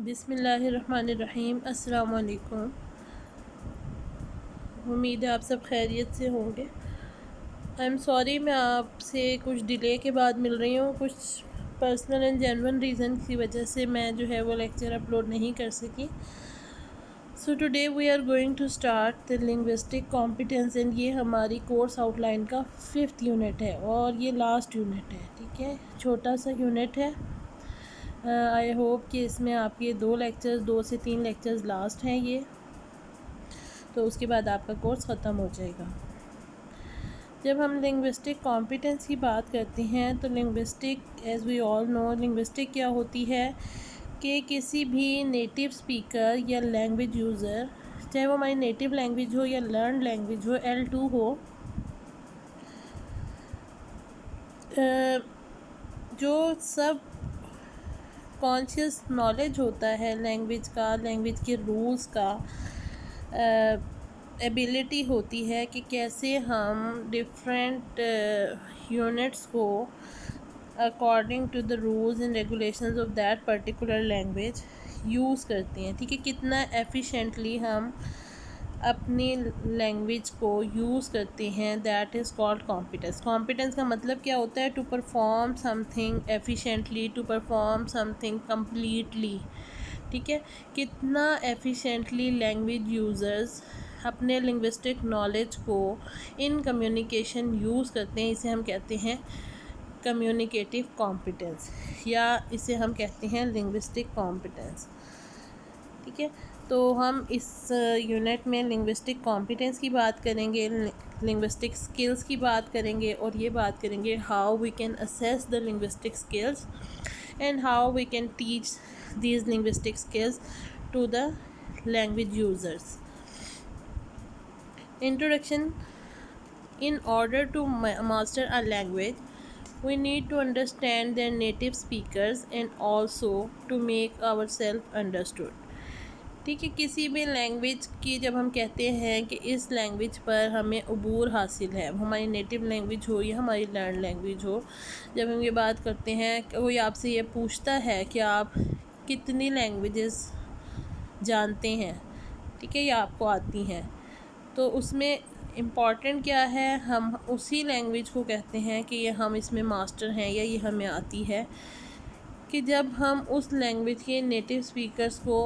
बिस्मिल्लाहिर्रहमानिर्रहीम। अस्सलाम वालेकुम। उम्मीद है आप सब खैरियत से होंगे। आई एम सॉरी, मैं आपसे कुछ डिले के बाद मिल रही हूँ। कुछ पर्सनल एंड जेन्युइन रीज़न की वजह से मैं जो है वो लेक्चर अपलोड नहीं कर सकी। So today we are going to start the linguistic competence and ये हमारी कोर्स आउटलाइन का 5th यूनिट है और ये लास्ट यूनिट है। ठीक है, छोटा सा यूनिट है। आई होप कि इसमें आपके 2 से 3 लेक्चर्स लास्ट हैं ये, तो उसके बाद आपका कोर्स ख़त्म हो जाएगा। जब हम लिंग्विस्टिक कॉम्पिटेंस की बात करते हैं तो linguistic, as we all know, linguistic क्या होती है कि किसी भी नेटिव स्पीकर या लैंग्वेज यूज़र, चाहे वो हमारी नेटिव लैंग्वेज हो या लर्न लैंग्वेज हो, L2 हो, जो सब कॉन्शियस नॉलेज होता है लैंग्वेज का, लैंग्वेज के रूल्स का, एबिलिटी होती है कि कैसे हम डिफरेंट यूनिट्स को according to the rules and regulations of that particular language use करते हैं। ठीक है, कितना एफिशिएंटली हम अपनी लैंग्वेज को यूज़ करते हैं, that is called competence. Competence का मतलब क्या होता है? To perform something efficiently, to perform something completely. ठीक है, कितना एफिशिएंटली लैंग्वेज यूज़र्स अपने लिंग्विस्टिक नॉलेज को इन कम्युनिकेशन यूज़ करते हैं, इसे हम कहते हैं कम्युनिकेटिव कॉम्पिटेंस, या इसे हम कहते हैं लिंग्विस्टिक कॉम्पिटेंस। ठीक है, तो हम इस यूनिट में लिंग्विस्टिक कॉम्पिटेंस की बात करेंगे, लिंग्विस्टिक स्किल्स की बात करेंगे और ये बात करेंगे how we can assess the linguistic skills and how we can teach these linguistic skills to the language users. Introduction. In order to master a language, we need to understand their native speakers and also to make ourselves understood. ठीक है, किसी भी language की जब हम कहते हैं कि इस लैंग्वेज पर हमें अबूर हासिल है, हमारी नेटिव लैंग्वेज हो या हमारी लर्न लैंग्वेज हो, जब हम ये बात करते हैं, कोई आपसे ये पूछता है कि आप कितनी लैंग्वेजेस जानते हैं, ठीक है, या आपको आती हैं, तो उसमें इम्पॉर्टेंट क्या है? हम उसी लैंग्वेज को कहते हैं कि ये हम इसमें मास्टर हैं या ये हमें आती है, कि जब हम उस लैंग्वेज के नेटिव स्पीकर्स को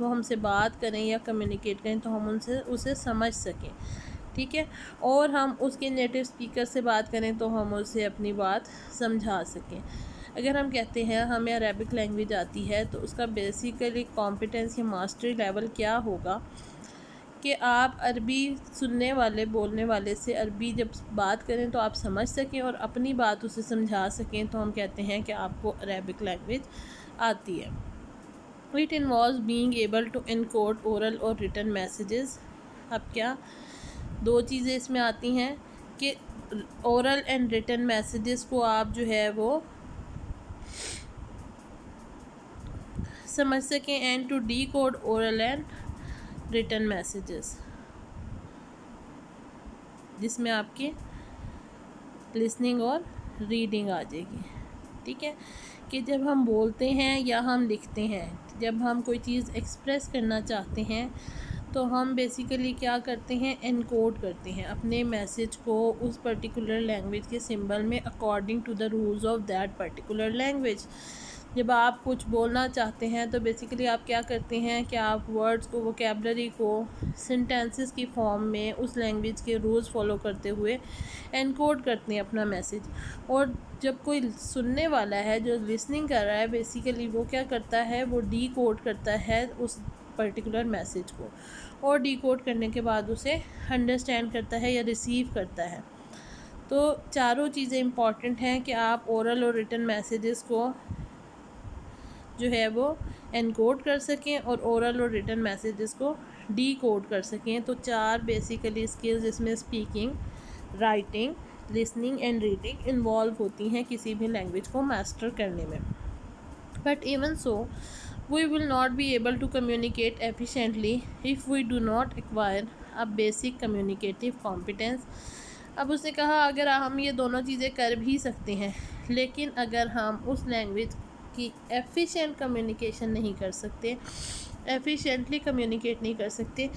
वो हमसे बात करें या कम्युनिकेट करें तो हम उसे समझ सकें। ठीक है, और हम उसके नेटिव स्पीकर से बात करें तो हम उसे अपनी बात समझा सकें। अगर हम कहते हैं हमें अरेबिक लैंग्वेज आती है तो उसका बेसिकली कॉम्पिटेंस या मास्टरी लेवल क्या होगा कि आप अरबी सुनने वाले, बोलने वाले से अरबी जब बात करें तो आप समझ सकें और अपनी बात उसे समझा सकें, तो हम कहते हैं कि आपको अरेबिक लैंग्वेज आती है। It involves being able to encode oral और रिटन मैसेजेस। अब क्या 2 चीज़ें इसमें आती हैं कि ओरल एंड रिटन मैसेजेस को आप जो है वो समझ सकें, and to decode oral and written messages, जिसमें आपकी लिसनिंग और रीडिंग आ जाएगी। ठीक है, कि जब हम बोलते हैं या हम लिखते हैं, जब हम कोई चीज़ एक्सप्रेस करना चाहते हैं तो हम बेसिकली क्या करते हैं? एनकोड करते हैं अपने मैसेज को उस पर्टिकुलर लैंग्वेज के सिंबल में according to the rules of that particular language. जब आप कुछ बोलना चाहते हैं तो बेसिकली आप क्या करते हैं कि आप वर्ड्स को, वोकैबलरी को सेंटेंसेस की फॉर्म में उस लैंग्वेज के रूल्स फॉलो करते हुए एनकोड करते हैं अपना मैसेज। और जब कोई सुनने वाला है, जो लिसनिंग कर रहा है, बेसिकली वो क्या करता है? वो डी कोड करता है उस पर्टिकुलर मैसेज को, और डी कोड करने के बाद उसे अंडरस्टैंड करता है या रिसीव करता है। तो चारों चीज़ें इम्पॉर्टेंट हैं कि आप ओरल और रिटन मैसेजेस को जो है वो एनकोड कर सकें और ओरल और रिटन मैसेजेस को डी कोड कर सकें। तो 4 बेसिकली स्किल्स इसमें speaking, writing, listening and reading involve होती हैं किसी भी लैंग्वेज को मास्टर करने में। But even so we will not be able to communicate efficiently if we do not acquire a basic communicative competence. अब उसने कहा अगर हम ये दोनों चीज़ें कर भी सकते हैं, लेकिन अगर हम उस लैंग्वेज कि एफिशिएंट कम्युनिकेशन नहीं कर सकते, एफिशिएंटली कम्युनिकेट नहीं कर सकते।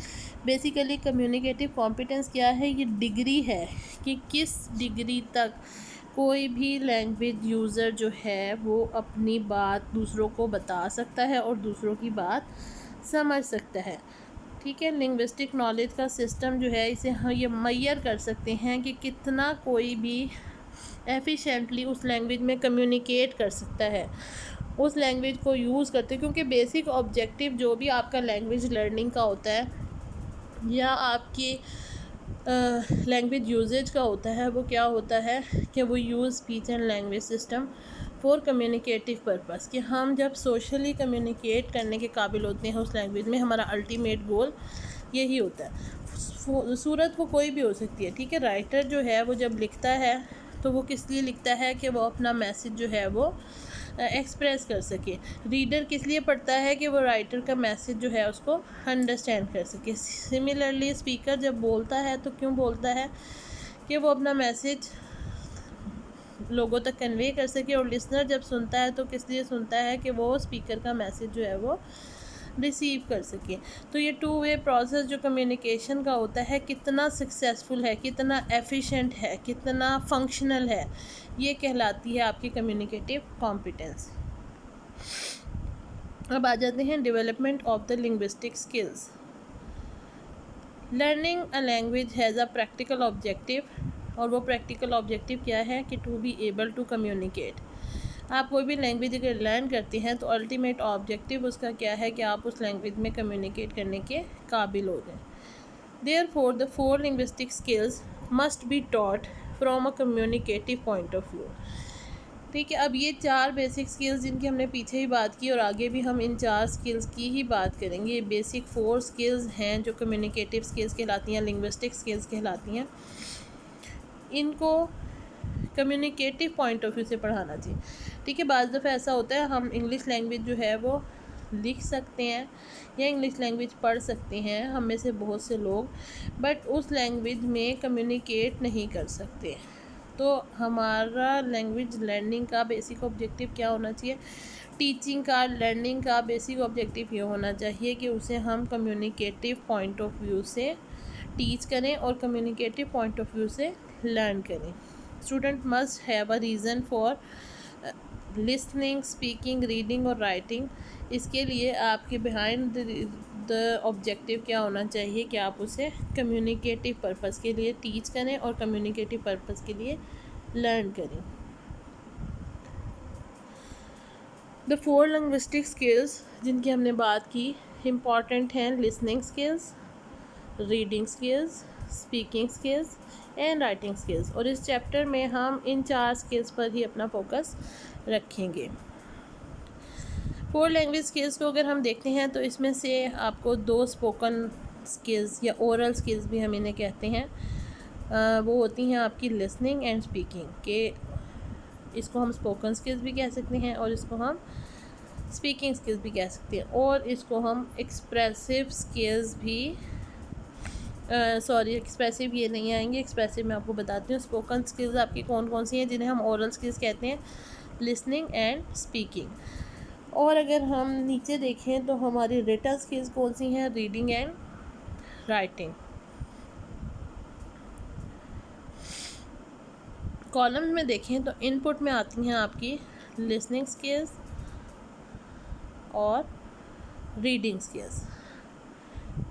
बेसिकली कम्युनिकेटिव कॉम्पिटेंस क्या है? ये डिग्री है कि किस डिग्री तक कोई भी लैंग्वेज यूज़र जो है वो अपनी बात दूसरों को बता सकता है और दूसरों की बात समझ सकता है। ठीक है, लिंग्विस्टिक नॉलेज का सिस्टम जो है इसे हम ये मेजर कर सकते हैं कि कितना कोई भी एफिशिएंटली उस लैंग्वेज में कम्युनिकेट कर सकता है, उस लैंग्वेज को यूज़ करते, क्योंकि बेसिक ऑब्जेक्टिव जो भी आपका लैंग्वेज लर्निंग का होता है या आपकी लैंग्वेज यूजेज का होता है, वो क्या होता है कि वो use speech and language system for communicative purpose, कि हम जब सोशली कम्युनिकेट करने के काबिल होते हैं उस लैंग्वेज में, हमारा अल्टीमेट गोल यही होता है। सूरत वो कोई भी हो सकती है। ठीक है, राइटर जो है वो जब लिखता है तो वो किस लिए लिखता है? कि वो अपना मैसेज जो है वो एक्सप्रेस कर सके। रीडर किस लिए पढ़ता है? कि वो राइटर का मैसेज जो है उसको अंडरस्टैंड कर सके। सिमिलरली स्पीकर जब बोलता है तो क्यों बोलता है? कि वो अपना मैसेज लोगों तक कन्वे कर सके। और लिसनर जब सुनता है तो किस लिए सुनता है? कि वो स्पीकर का मैसेज जो है वो रिसीव कर सके। तो ये टू वे प्रोसेस जो कम्युनिकेशन का होता है कितना सक्सेसफुल है, कितना एफिशिएंट है, कितना फंक्शनल है, ये कहलाती है आपकी कम्युनिकेटिव कॉम्पिटेंस। अब आ जाते हैं development of the linguistic skills. Learning a language has a practical objective, और वो प्रैक्टिकल ऑब्जेक्टिव क्या है? कि to be able to communicate. आप कोई भी लैंग्वेज अगर लर्न करते हैं तो अल्टीमेट ऑब्जेक्टिव उसका क्या है? कि आप उस लैंग्वेज में कम्युनिकेट करने के काबिल हो जाएं। Therefore the 4 linguistic skills must be taught from a communicative point of view. ठीक है, अब ये 4 बेसिक स्किल्स जिनकी हमने पीछे ही बात की और आगे भी हम इन 4 स्किल्स की ही बात करेंगे। ये बेसिक 4 स्किल्स हैं जो कम्युनिकेटिव स्किल्स कहलाती हैं, लिंग्विस्टिक स्किल्स कहलाती हैं। इनको कम्युनिकेटिव पॉइंट ऑफ व्यू से पढ़ाना चाहिए। ठीक है, बाज़ दफ़ा ऐसा होता है हम इंग्लिश लैंग्वेज जो है वो लिख सकते हैं या इंग्लिश लैंग्वेज पढ़ सकते हैं, हम में से बहुत से लोग, बट उस लैंग्वेज में कम्युनिकेट नहीं कर सकते। तो हमारा लैंग्वेज लर्निंग का बेसिक ऑब्जेक्टिव क्या होना चाहिए? टीचिंग का, लर्निंग का बेसिक ऑब्जेक्टिव ये होना चाहिए कि उसे हम कम्युनिकेटिव पॉइंट ऑफ व्यू से टीच करें और कम्युनिकेटिव पॉइंट ऑफ व्यू से लर्न करें। Student must have a reason for listening, speaking, reading और राइटिंग। इसके लिए आपके बिहाइंड द ऑब्जेक्टिव क्या होना चाहिए? कि आप उसे कम्युनिकेटिव पर्पस के लिए टीच करें और कम्युनिकेटिव पर्पस के लिए लर्न करें। द 4 लिंग्विस्टिक स्किल्स जिनकी हमने बात की इम्पॉर्टेंट हैं: listening skills, reading skills, speaking skills and writing skills. और इस चैप्टर में हम इन 4 स्किल्स पर ही अपना फोकस रखेंगे। 4 लैंग्वेज स्किल्स को अगर हम देखते हैं तो इसमें से आपको 2 स्पोकन स्किल्स या ओरल स्किल्स भी हम इन्हें कहते हैं, वो होती हैं आपकी लिसनिंग एंड स्पीकिंग के। इसको हम स्पोकन स्किल्स भी कह सकते हैं और इसको हम स्पीकिंग स्किल्स भी कह सकते हैं, और इसको हम एक्सप्रेसिव स्किल्स भी एक्सप्रेसिव ये नहीं आएंगे, एक्सप्रेसिव मैं आपको बताती हूँ। स्पोकन स्किल्स आपकी कौन कौन सी हैं जिन्हें हम ओरल स्किल्स कहते हैं? Listening and speaking. और अगर हम नीचे देखें तो हमारी रिटन स्किल्स कौन सी हैं? Reading and writing. कॉलम में देखें तो इनपुट में आती हैं आपकी लिसनिंग स्किल्स और रीडिंग स्किल्स।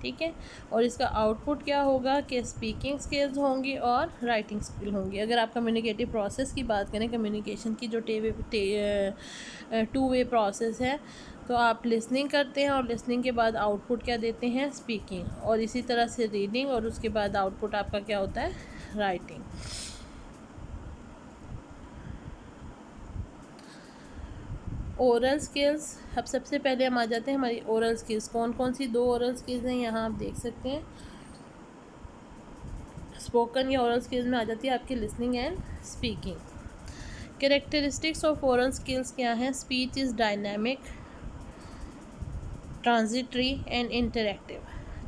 ठीक है, और इसका आउटपुट क्या होगा? कि स्पीकिंग स्किल्स होंगी और राइटिंग स्किल होंगी। अगर आप कम्युनिकेटिव प्रोसेस की बात करें, कम्युनिकेशन की जो टू वे प्रोसेस है, तो आप लिसनिंग करते हैं और लिसनिंग के बाद आउटपुट क्या देते हैं? स्पीकिंग। और इसी तरह से रीडिंग, और उसके बाद आउटपुट आपका क्या होता है? राइटिंग। Oral skills. अब सबसे पहले हम आ जाते हैं हमारी ओरल स्किल्स। कौन कौन सी 2 ओरल स्किल्स हैं यहाँ आप देख सकते हैं। स्पोकन या ओरल स्किल्स में आ जाती है आपकी listening and speaking. Characteristics of oral skills क्या हैं? Speech is dynamic, transitory and interactive.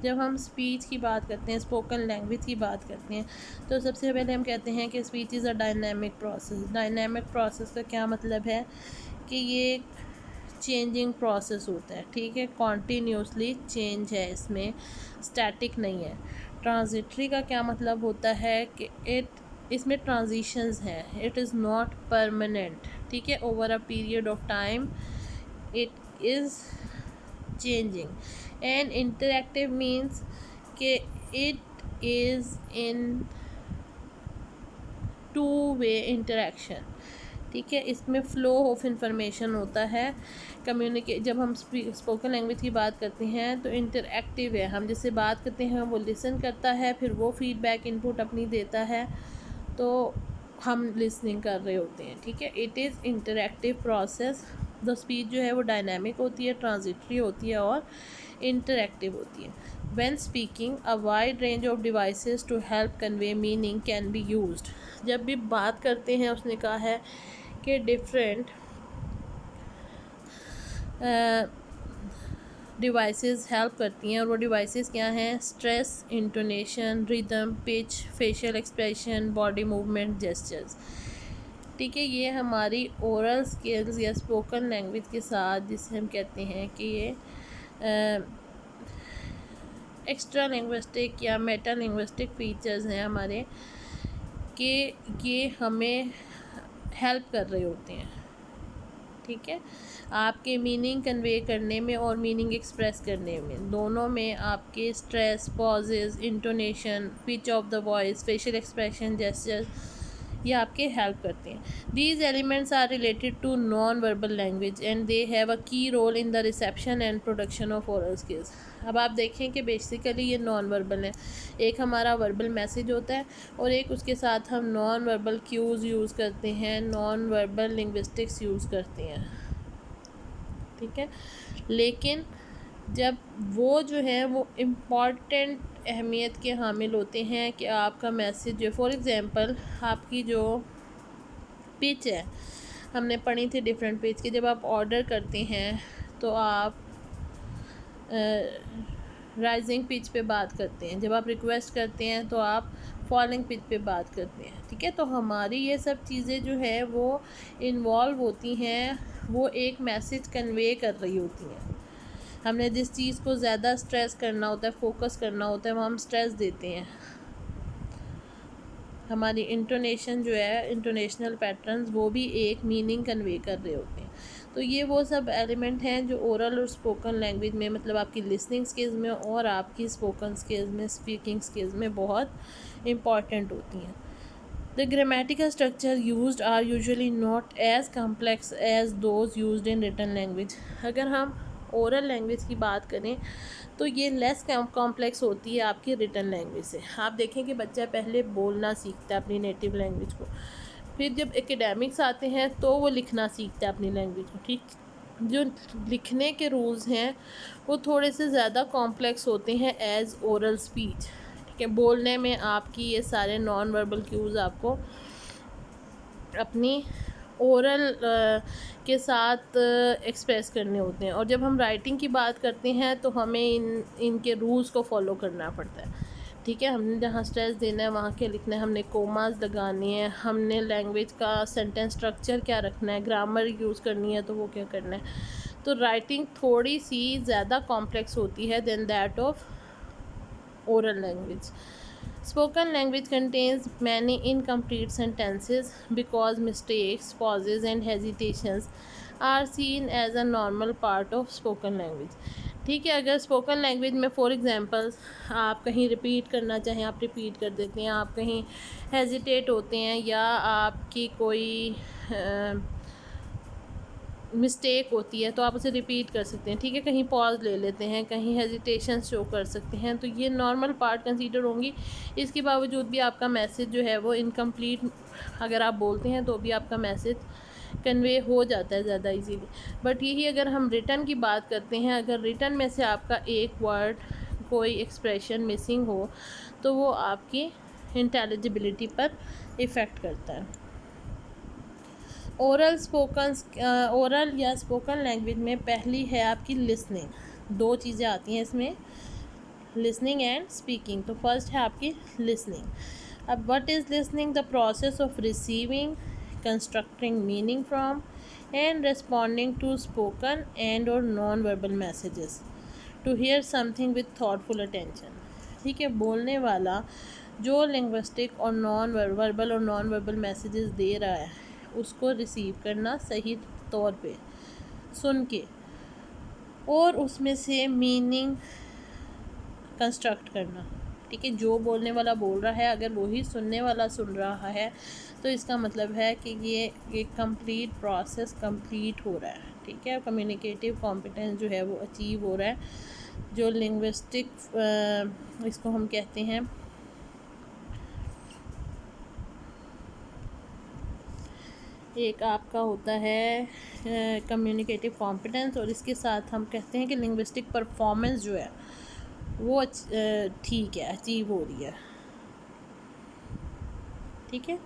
जब हम स्पीच की बात करते हैं, स्पोकन लैंग्वेज की बात करते हैं, तो सबसे पहले हम कहते हैं कि speech is a dynamic process. Dynamic process का क्या मतलब है? कि ये चेंजिंग प्रोसेस होता है, ठीक है, कॉन्टीन्यूसली चेंज है इसमें, स्टैटिक नहीं है। ट्रांजिटरी का क्या मतलब होता है कि इसमें ट्रांजिशंस हैं, इट इज़ नॉट परमानेंट, ठीक है, over a period of time it is changing. And interactive means कि it is in two way interaction, ठीक है, इसमें फ़्लो ऑफ इंफॉर्मेशन होता है। जब हम स्पोकन लैंग्वेज की बात करते हैं तो इंटरएक्टिव है, हम जिससे बात करते हैं वो लिसन करता है, फिर वो फीडबैक इनपुट अपनी देता है, तो हम लिसनिंग कर रहे होते हैं, ठीक है। It is interactive process. The speech जो है वो डायनामिक होती है, ट्रांजिटरी होती है और इंटरएक्टिव होती है। When speaking, a wide range of devices to help convey meaning can be used. जब भी बात करते हैं उसने कहा है कि डिफरेंट डिवाइसेस हेल्प करती हैं, और वो डिवाइसेस क्या हैं? Stress, intonation, rhythm, pitch, facial expression, body movement, gestures, ठीक है। ये हमारी ओरल स्किल्स या स्पोकन लैंग्वेज के साथ, जिसे हम कहते हैं कि ये एक्स्ट्रा लिंग्विस्टिक या मेटा लिंग्विस्टिक फीचर्स हैं हमारे, कि ये हमें हेल्प कर रहे होते हैं, ठीक है, आपके मीनिंग कन्वे करने में और मीनिंग एक्सप्रेस करने में, दोनों में आपके stress, pauses, intonation, pitch of the voice, facial expression, gestures, ये आपके हेल्प करते हैं। These elements are related to non verbal language and they have a key role in the reception and production of oral skills. अब आप देखें कि basically ये non verbal है, एक हमारा वर्बल मैसेज होता है और एक उसके साथ हम नॉन वर्बल क्यूज़ यूज़ करते हैं, नॉन वर्बल लिंग्विस्टिक्स यूज़ करते हैं, ठीक है। लेकिन जब वो जो है वो इम्पॉर्टेंट अहमियत के हामिल होते हैं कि आपका मैसेज जो, फॉर एग्ज़ाम्पल आपकी जो पिच है, हमने पढ़ी थी डिफरेंट पिच की, जब आप ऑर्डर करते हैं तो आप राइजिंग पिच पे बात करते हैं, जब आप रिक्वेस्ट करते हैं तो आप फॉलिंग पिच पे बात करते हैं, ठीक है। तो हमारी ये सब चीज़ें जो है वो इन्वॉल्व होती हैं, वो एक मैसेज कन्वे कर रही होती हैं। हमने जिस चीज़ को ज़्यादा स्ट्रेस करना होता है, फोकस करना होता है, वहाँ हम स्ट्रेस देते हैं। हमारी इंटोनेशन जो है, इंटोनेशनल पैटर्न्स, वो भी एक मीनिंग कन्वे कर रहे होते हैं। तो ये वो सब एलिमेंट हैं जो ओरल और स्पोकन लैंग्वेज में, मतलब आपकी लिसनिंग स्किल्स में और आपकी स्पोकन स्किल्स में, स्पीकिंग स्किल्स में बहुत इम्पॉर्टेंट होती हैं। The grammatical structure used are usually not as complex as those used in written language. अगर हम ओरल लैंग्वेज की बात करें तो ये लेस कॉम्प्लेक्स होती है आपकी रिटन लैंग्वेज से। आप देखें कि बच्चा पहले बोलना सीखता है अपनी नेटिव लैंग्वेज को, फिर जब एकेडमिक्स आते हैं तो वो लिखना सीखता है अपनी लैंग्वेज को, ठीक। जो लिखने के रूल्स हैं वो थोड़े से ज़्यादा कॉम्प्लेक्स होते हैं एज ओरल स्पीच, ठीक है। बोलने में आपकी ये सारे नॉन वर्बल क्यूज़ आपको अपनी ओरल के साथ एक्सप्रेस करने होते हैं, और जब हम राइटिंग की बात करते हैं तो हमें इनके रूल्स को फॉलो करना पड़ता है, ठीक है। हमने जहाँ स्ट्रेस देना है वहाँ के लिखना है, हमने कोमास लगानी है, हमने लैंग्वेज का सेंटेंस स्ट्रक्चर क्या रखना है, ग्रामर यूज़ करनी है तो वो क्या करना है। तो राइटिंग थोड़ी सी ज़्यादा कॉम्प्लेक्स होती है than that of oral language. Spoken language contains many incomplete sentences because mistakes, pauses, and hesitations are seen as a normal part of spoken language. ठीक है, अगर स्पोकन लैंग्वेज में फॉर एग्ज़ाम्पल आप कहीं रिपीट करना चाहें, आप रिपीट कर देते हैं, आप कहीं हेजिटेट होते हैं, या आपकी कोई मिस्टेक होती है तो आप उसे रिपीट कर सकते हैं, ठीक है, कहीं पॉज ले लेते हैं, कहीं हेजिटेशन शो कर सकते हैं, तो ये नॉर्मल पार्ट कंसीडर होंगी। इसके बावजूद भी आपका मैसेज जो है वो इनकम्प्लीट अगर आप बोलते हैं तो भी आपका मैसेज कन्वे हो जाता है ज़्यादा इजीली। बट यही अगर हम रिटन की बात करते हैं, अगर रिटन में से आपका एक वर्ड, कोई एक्सप्रेशन मिसिंग हो तो वो आपकी इंटेलिजिबिलिटी पर इफ़ेक्ट करता है। ओरल या स्पोकन लैंग्वेज में पहली है आपकी लिसनिंग। दो चीज़ें आती हैं इसमें, लिसनिंग एंड स्पीकिंग। तो फर्स्ट है आपकी लिसनिंग। अब what is listening? The process of receiving, constructing meaning from, and responding to spoken and or non-verbal messages, to hear something with thoughtful attention। ठीक है, बोलने वाला जो लिंग्विस्टिक और नॉन वर्बल और नॉन वर्बल मैसेजेस दे रहा है उसको रिसीव करना सही तौर पे सुन के और उसमें से मीनिंग कंस्ट्रक्ट करना। ठीक है, जो बोलने वाला बोल रहा है अगर वही सुनने वाला सुन रहा है तो इसका मतलब है कि ये एक कंप्लीट प्रोसेस कंप्लीट हो रहा है। ठीक है, कम्युनिकेटिव कॉम्पिटेंस जो है वो अचीव हो रहा है। जो लिंग्विस्टिक इसको हम कहते हैं एक आपका होता है कम्युनिकेटिव कॉम्पिटेंस और इसके साथ हम कहते हैं कि लिंग्विस्टिक परफॉर्मेंस जो है वो ठीक है, अचीव हो रही है। ठीक है,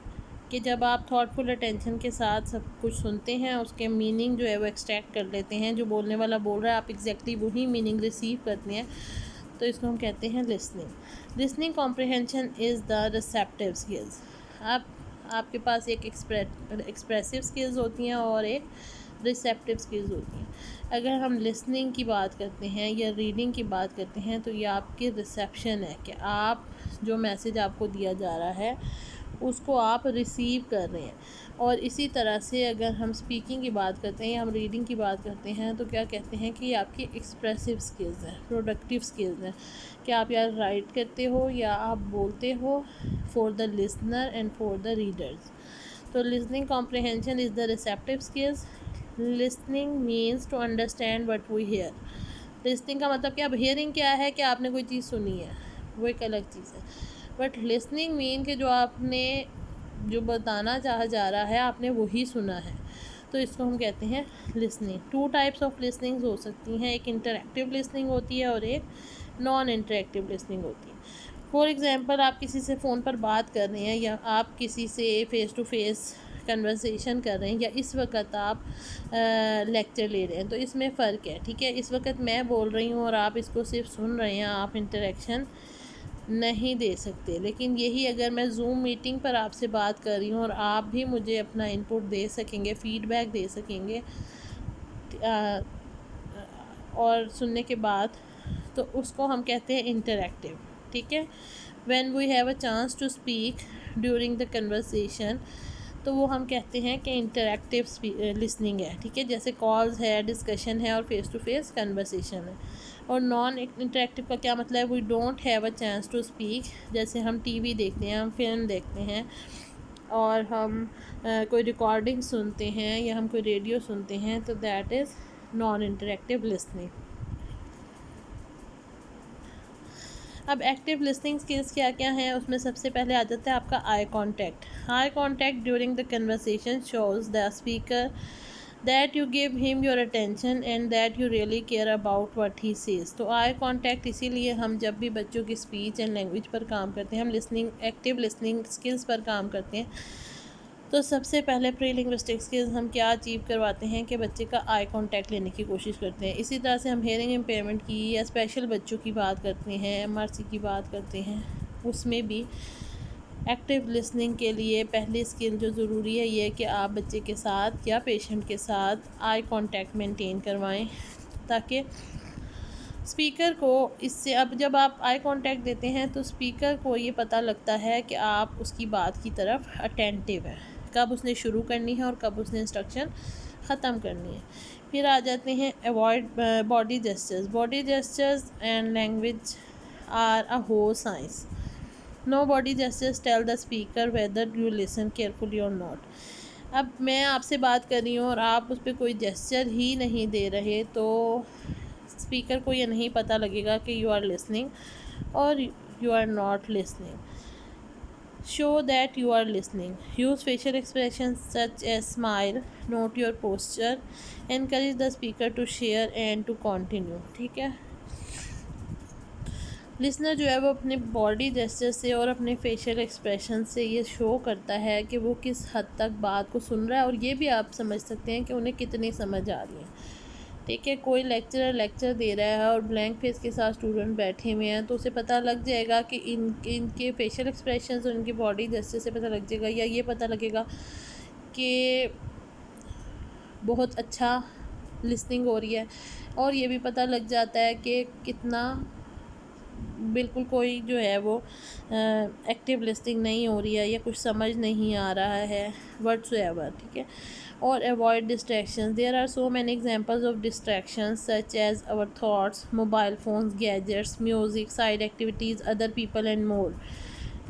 कि जब आप थॉटफुल अटेंशन के साथ सब कुछ सुनते हैं उसके मीनिंग जो है वो एक्सट्रैक्ट कर लेते हैं, जो बोलने वाला बोल रहा है आप एग्जैक्टली वही मीनिंग रिसीव करते हैं, तो इसको हम कहते हैं listening. Listening comprehension is the receptive skills. आपके पास एक एक्सप्रेसिव स्किल्स होती हैं और एक रिसेप्टिव स्किल्स होती हैं। अगर हम लिसनिंग की बात करते हैं या रीडिंग की बात करते हैं तो ये आपकी रिसेप्शन है कि आप जो मैसेज आपको दिया जा रहा है उसको आप रिसीव कर रहे हैं। और इसी तरह से अगर हम स्पीकिंग की बात करते हैं या हम रीडिंग की बात करते हैं तो क्या कहते हैं कि ये आपकी एक्सप्रेसिव स्किल्स हैं, प्रोडक्टिव स्किल्स हैं कि आप या राइट करते हो या आप बोलते हो for the listener and for the readers. तो listening comprehension is the receptive skills. Listening means to understand what we hear. Listening का मतलब क्या, अब हियरिंग क्या है कि आपने कोई चीज़ सुनी है, वो एक अलग चीज़ है। बट लिसनिंग मीन कि जो आपने जो बताना चाहा जा रहा है आपने वही सुना है, तो इसको हम कहते हैं लिसनिंग। 2 टाइप्स ऑफ लिसनिंग हो सकती हैं, एक इंटरेक्टिव लिसनिंग होती है और एक नॉन इंटरेक्टिव लिसनिंग होती है। फॉर एग्ज़ाम्पल, आप किसी से फ़ोन पर बात कर रहे हैं या आप किसी से फ़ेस टू फेस कन्वर्सेशन कर रहे हैं या इस वक्त आप लेक्चर ले रहे हैं, तो इसमें फ़र्क है। ठीक है, इस वक्त मैं बोल रही हूँ और आप इसको सिर्फ सुन रहे हैं, आप इंटरेक्शन नहीं दे सकते। लेकिन यही अगर मैं जूम मीटिंग पर आपसे बात कर रही हूँ और आप भी मुझे अपना इनपुट दे सकेंगे, फ़ीडबैक दे सकेंगे और सुनने के बाद, तो उसको हम कहते हैं इंटरैक्टिव। ठीक है, when we have a chance to speak during the conversation, तो वो हम कहते हैं कि इंटरैक्टिव लिसनिंग है। ठीक है, जैसे कॉल्स है, डिस्कशन है और फेस टू फेस कन्वर्सेशन है। और नॉन इंटरैक्टिव का क्या मतलब है, we don't have a chance to speak. जैसे हम टीवी देखते हैं, हम फिल्म देखते हैं और हम कोई रिकॉर्डिंग सुनते हैं या हम कोई रेडियो सुनते हैं, तो that is non interactive listening. अब एक्टिव लिसनिंग स्किल्स क्या क्या हैं, उसमें सबसे पहले आ जाता है आपका eye contact. Eye contact during the conversation shows the speaker that you give him your attention and that you really care about what he says। तो आई कॉन्टैक्ट इसीलिए हम जब भी बच्चों की स्पीच एंड लैंग्वेज पर काम करते हैं, हम लिसनिंग एक्टिव लिसनिंग स्किल्स पर काम करते हैं, तो सबसे पहले प्री लिंग्विस्टिक स्किल्स हम क्या अचीव करवाते हैं कि बच्चे का आई कांटेक्ट लेने की कोशिश करते हैं। इसी तरह से हम हेयरिंग इम्पेयरमेंट की या स्पेशल बच्चों की बात करते हैं, एमआरसी की बात करते हैं, उसमें भी एक्टिव लिसनिंग के लिए पहली स्किल जो ज़रूरी है ये है कि आप बच्चे के साथ या पेशेंट के साथ आई कांटेक्ट मेंटेन करवाएं, ताकि स्पीकर को इससे, अब जब आप आई कांटेक्ट देते हैं तो स्पीकर को ये पता लगता है कि आप उसकी बात की तरफ अटेंटिव हैं, कब उसने शुरू करनी है और कब उसने इंस्ट्रक्शन ख़त्म करनी है। फिर आ जाते हैं avoid body gestures. Body gestures and language are a whole science. No body gestures tell the speaker whether you listen carefully और नॉट। अब मैं आपसे बात कर रही हूँ और आप उस पर कोई जेस्चर ही नहीं दे रहे, तो स्पीकर को ये नहीं पता लगेगा कि यू आर लिसनिंग और you are not listening. Show that you are listening. Use facial expressions such as smile, note your posture, encourage the speaker to share and to continue। ठीक है, लिसनर जो है वो अपने बॉडी जेस्चर से और अपने फेशियल एक्सप्रेशन से ये शो करता है कि वो किस हद तक बात को सुन रहा है, और ये भी आप समझ सकते हैं कि उन्हें कितनी समझ आ रही है। ठीक है, कोई लेक्चरर लेक्चर दे रहा है और ब्लैंक फेस के साथ स्टूडेंट बैठे हुए हैं, तो उसे पता लग जाएगा कि इनके फेशियल एक्सप्रेशंस और इनकी बॉडी जेस्चर से पता लग जाएगा, या ये पता लगेगा कि बहुत अच्छा लिसनिंग हो रही है, और ये भी पता लग जाता है कि कितना बिल्कुल कोई जो है वो एक्टिव लिसनिंग नहीं हो रही है या कुछ समझ नहीं आ रहा है व्हाटसोएवर, ठीक है। और avoid distractions, there are so many examples of distractions such as our thoughts, mobile phones, gadgets, music, side activities, other people and more.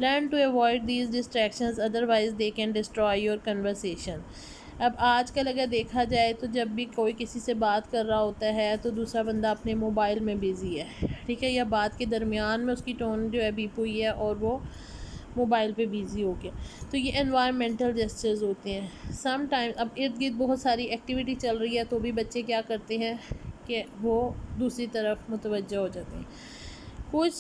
Learn to avoid these distractions otherwise they can destroy your conversation. अब आजकल अगर देखा जाए तो जब भी कोई किसी से बात कर रहा होता है तो दूसरा बंदा अपने मोबाइल में बिज़ी है, ठीक है, या बात के दरमियान में उसकी टोन जो है बीप हुई है और वो मोबाइल पे बिज़ी हो गया, तो ये एनवायरमेंटल जेस्चर्स होते हैं। सम टाइम अब इर्द गिर्द बहुत सारी एक्टिविटी चल रही है तो भी बच्चे क्या करते हैं कि वो दूसरी तरफ मुतवज्जह हो जाते हैं। कुछ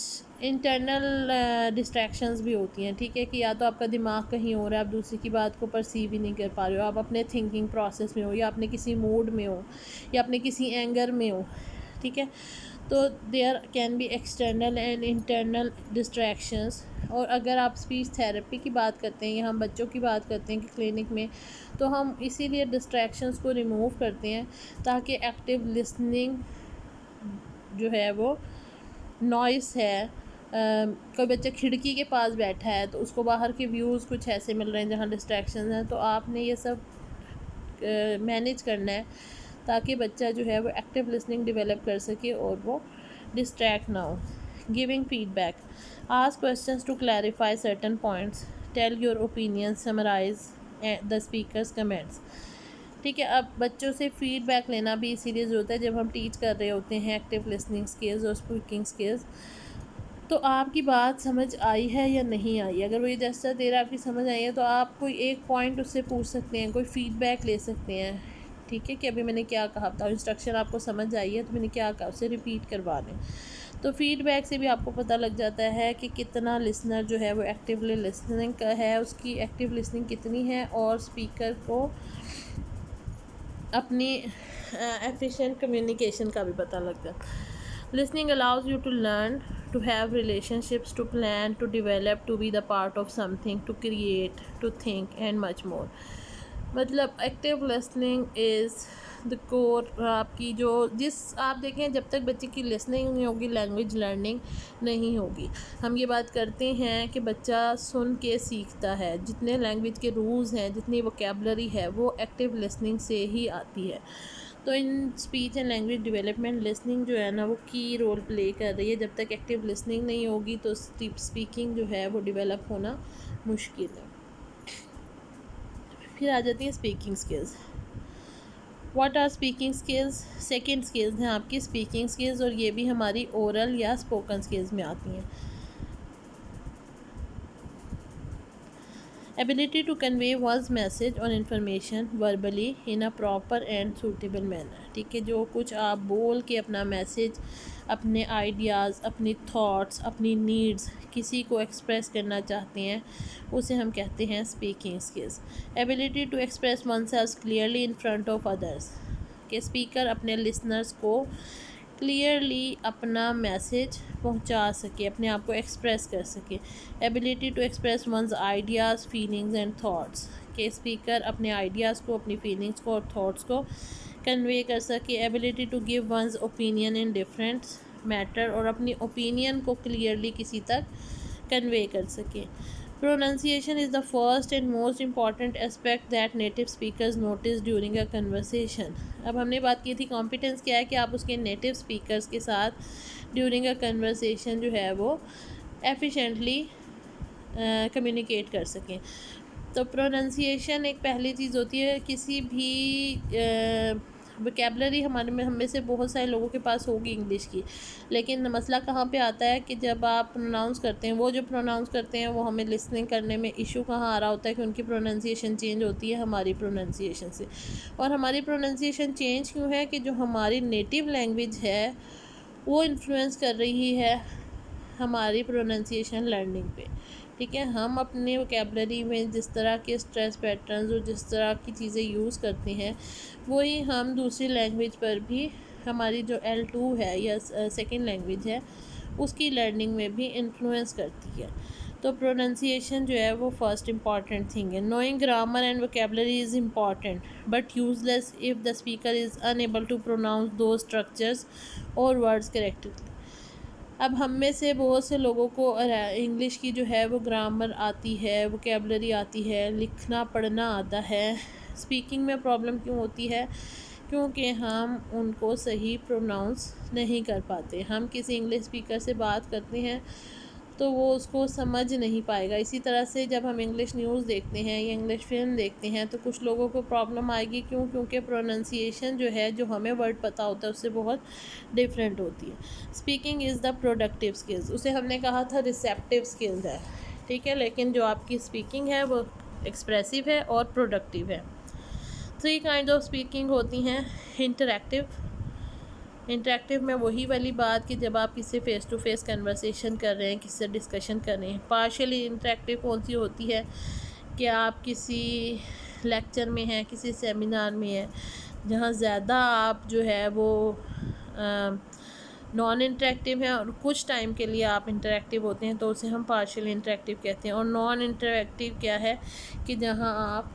इंटरनल डिस्ट्रैक्शंस भी होती हैं, ठीक है, कि या तो आपका दिमाग कहीं और है, आप दूसरे की बात को परसीव ही नहीं कर पा रहे हो, आप अपने थिंकिंग प्रोसेस में हो, या अपने किसी मूड में हो, या अपने किसी एंगर में हो, ठीक है। तो there can be external and internal distractions. और अगर आप स्पीच थेरेपी की बात करते हैं या हम बच्चों की बात करते हैं कि क्लिनिक में, तो हम इसीलिए डिस्ट्रैक्शंस को रिमूव करते हैं ताकि एक्टिव लिसनिंग जो है वो नॉइस है। कोई बच्चा खिड़की के पास बैठा है तो उसको बाहर के व्यूज़ कुछ ऐसे मिल रहे हैं जहाँ डिस्ट्रैक्शन हैं, तो आपने ये सब मैनेज करना है ताकि बच्चा जो है वो एक्टिव लिसनिंग डेवलप कर सके और वो डिस्ट्रैक्ट ना हो। Giving feedback, ask questions to clarify certain points, tell your opinion, summarise the speaker's comments, ठीक है। अब बच्चों से फ़ीडबैक लेना भी इसीलिए ज़रूरत है जब हम टीच कर रहे होते हैं एक्टिव लिसनिंग स्किल्स और स्पीकिंग स्किल्स। तो आपकी बात समझ आई है या नहीं आई, अगर वो ये जैसा दे रहा है आपकी समझ आई है तो आप कोई एक पॉइंट उससे पूछ सकते हैं, कोई फ़ीडबैक ले सकते हैं, ठीक है, कि अभी मैंने क्या कहा था, इंस्ट्रक्शन आपको समझ आई है तो मैंने क्या कहा उसे रिपीट करवा दें। तो फ़ीडबैक से भी आपको पता लग जाता है कि कितना लिसनर जो है वो एक्टिवली लिसनिंग का है, उसकी एक्टिव लिसनिंग कितनी है, और स्पीकर को अपनी एफिशिएंट कम्युनिकेशन का भी पता लगता है। Listening allows you to learn, to have relationships, to plan, to develop, to be the part of something, to create, to think and much more. मतलब active listening is the core. आपकी जो जिस आप देखें जब तक बच्चे की लिसनिंग नहीं होगी लैंग्वेज लर्निंग नहीं होगी। हम ये बात करते हैं कि बच्चा सुन के सीखता है, जितने लैंग्वेज के रूल्स हैं, जितनी वोकेबलरी है वो एक्टिव लिसनिंग से ही आती है। तो in speech and language development listening जो है ना वो की रोल प्ले कर रही है। जब तक एक्टिव लिसनिंग नहीं होगी तो स्पीकिंग जो है वो डेवलप होना मुश्किल है। फिर आ जाती है speaking skills. What are speaking skills? Second skills हैं आपकी स्पीकिंग स्किल्स, और ये भी हमारी ओरल या स्पोकन स्किल्स में आती हैं। Ability to convey one's message और information verbally in a proper and suitable manner, ठीक है, जो कुछ आप बोल के अपना मैसेज, अपने आइडियाज़, अपनी थॉट्स, अपनी नीड्स किसी को एक्सप्रेस करना चाहते हैं उसे हम कहते हैं speaking skills. Ability to express oneself clearly in front of others, के स्पीकर अपने लिसनर्स को क्लियरली अपना मैसेज पहुंचा सके, अपने आप को एक्सप्रेस कर सके। Ability to express one's ideas, feelings and thoughts, के स्पीकर अपने आइडियाज़ को, अपनी फीलिंग्स को और थॉट्स को कन्वे कर सके। Ability to give one's opinion in different matter, और अपनी ओपिनियन को क्लियरली किसी तक कन्वे कर सके। Pronunciation is the first and most important aspect that native speakers notice during a conversation. अब हमने बात की थी कॉम्पिटेंस क्या है कि आप उसके नेटिव स्पीकर्स के साथ ड्यूरिंग अ कन्वर्सेशन जो है वो एफिशिएंटली कम्युनिकेट कर सकें। तो प्रोनंसिएशन एक पहली चीज़ होती है, किसी भी वोकेबलरी हमारे में, हम में से बहुत सारे लोगों के पास होगी इंग्लिश की, लेकिन मसला कहाँ पे आता है कि जब आप प्रोनाउंस करते हैं, वो जो प्रोनाउंस करते हैं वो हमें लिसनिंग करने में इशू कहाँ आ रहा होता है कि उनकी प्रोनंसिएशन चेंज होती है हमारी प्रोनंसिएशन से। और हमारी प्रोनंसिएशन चेंज क्यों है कि जो हमारी नेटिव लैंग्वेज है वो इन्फ्लुएंस कर रही है हमारी प्रोनंसिएशन लर्निंग पे, ठीक है। हम अपने वोकेबलरी में जिस तरह के स्ट्रेस पैटर्न्स और जिस तरह की चीज़ें यूज़ करते हैं वही हम दूसरी लैंग्वेज पर भी, हमारी जो L2 है या सेकंड लैंग्वेज है उसकी लर्निंग में भी इन्फ्लुएंस करती है। तो प्रोनाउंसिएशन जो है वो फर्स्ट इंपॉर्टेंट थिंग है। Knowing grammar and vocabulary is important but useless if the speaker is unable to pronounce the structures और वर्ड्स करेक्टली। अब हम में से बहुत से लोगों को इंग्लिश की जो है वो ग्रामर आती है, वोकेबलरी आती है, लिखना पढ़ना आता है। स्पीकिंग में प्रॉब्लम क्यों होती है? क्योंकि हम उनको सही प्रोनाउंस नहीं कर पाते। हम किसी इंग्लिश स्पीकर से बात करते हैं तो वो उसको समझ नहीं पाएगा। इसी तरह से जब हम इंग्लिश न्यूज़ देखते हैं या इंग्लिश फिल्म देखते हैं तो कुछ लोगों को प्रॉब्लम आएगी। क्यों? क्योंकि प्रोनाउंसिएशन जो है, जो हमें वर्ड पता होता है उससे बहुत डिफरेंट होती है। Speaking is the productive skills, उसे हमने कहा था रिसेप्टिव स्किल्स है, ठीक है, लेकिन जो आपकी स्पीकिंग है वो एक्सप्रेसिव है और प्रोडक्टिव है। 3 काइंड ऑफ स्पीकिंग होती हैं। इंटरेक्टिव में वही वाली बात कि जब आप किसी फ़ेस टू फेस कन्वर्सेशन कर रहे हैं, किसी से डिस्कशन कर रहे हैं। पार्शियली इंटरेक्टिव कौन सी होती है कि आप किसी लेक्चर में हैं, किसी सेमिनार में हैं, जहाँ ज़्यादा आप जो है वो नॉन इंटरेक्टिव है और कुछ टाइम के लिए आप इंटरेक्टिव होते हैं, तो उसे हम पार्शियल इंटरेक्टिव कहते हैं। और नॉन इंटरेक्टिव क्या है कि जहाँ आप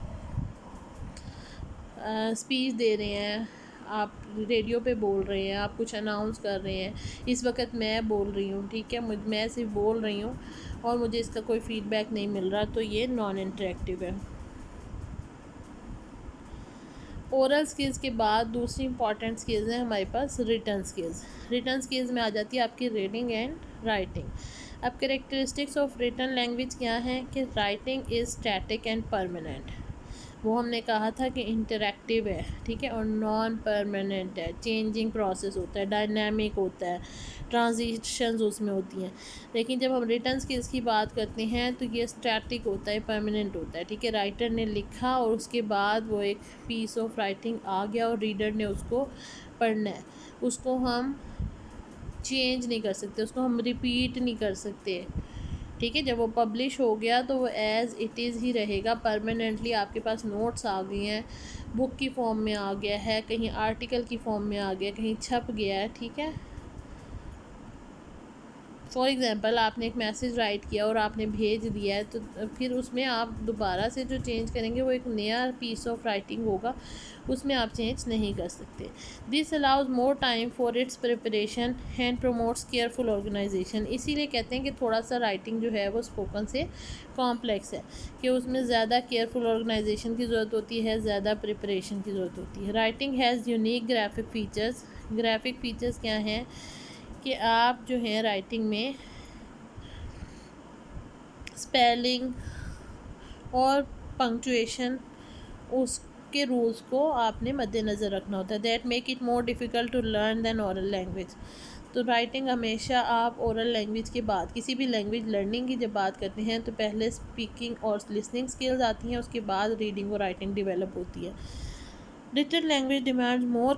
स्पीच दे रहे हैं, आप रेडियो पे बोल रहे हैं, आप कुछ अनाउंस कर रहे हैं। इस वक्त मैं बोल रही हूँ, ठीक है, मैं सिर्फ बोल रही हूँ और मुझे इसका कोई फ़ीडबैक नहीं मिल रहा, तो ये नॉन इंटरेक्टिव है। ओरल स्किल्स के बाद दूसरी इंपॉर्टेंट स्किल्स हैं हमारे पास रिटन स्किल्स। रिटन स्किल्स में आ जाती है आपकी रीडिंग एंड राइटिंग। अब कैरेक्टरिस्टिक्स ऑफ रिटन लैंग्वेज क्या है कि writing is static and permanent. वो हमने कहा था कि इंटरैक्टिव है, ठीक है, और नॉन परमानेंट है, चेंजिंग प्रोसेस होता है, डायनामिक होता है, ट्रांजिशंस उसमें होती हैं। लेकिन जब हम रिटन स्किल्स की बात करते हैं तो ये स्टैटिक होता है, परमानेंट होता है, ठीक है। राइटर ने लिखा और उसके बाद वो एक पीस ऑफ राइटिंग आ गया और रीडर ने उसको पढ़ना है, उसको हम चेंज नहीं कर सकते, उसको हम रिपीट नहीं कर सकते, ठीक है। जब वो पब्लिश हो गया तो वो एज़ इट इज़ ही रहेगा परमानेंटली। आपके पास नोट्स आ गए हैं, बुक की फॉर्म में आ गया है, कहीं आर्टिकल की फॉर्म में आ गया, कहीं छप गया है, ठीक है। फॉर एग्ज़ाम्पल आपने एक मैसेज राइट किया और आपने भेज दिया है, तो फिर उसमें आप दोबारा से जो चेंज करेंगे वो एक नया पीस ऑफ राइटिंग होगा, उसमें आप चेंज नहीं कर सकते। This allows more time for its preparation and promotes careful organisation. इसीलिए कहते हैं कि थोड़ा सा राइटिंग जो है वो स्पोकन से कॉम्प्लेक्स है, कि उसमें ज़्यादा केयरफुल ऑर्गेनाइजेशन की ज़रूरत होती है, ज़्यादा प्रिपरेशन की ज़रूरत होती है। Writing has unique graphic features. Graphic features क्या हैं कि आप जो है राइटिंग में स्पेलिंग और पंक्चुएशन, उसके रूल्स को आपने मद्देनज़र रखना होता है। That make it more difficult to learn than oral language. तो राइटिंग हमेशा आप ओरल लैंग्वेज के बाद, किसी भी लैंग्वेज लर्निंग की जब बात करते हैं तो पहले स्पीकिंग और लिसनिंग स्किल्स आती हैं, उसके बाद रीडिंग और राइटिंग डेवलप होती है। Written language demands more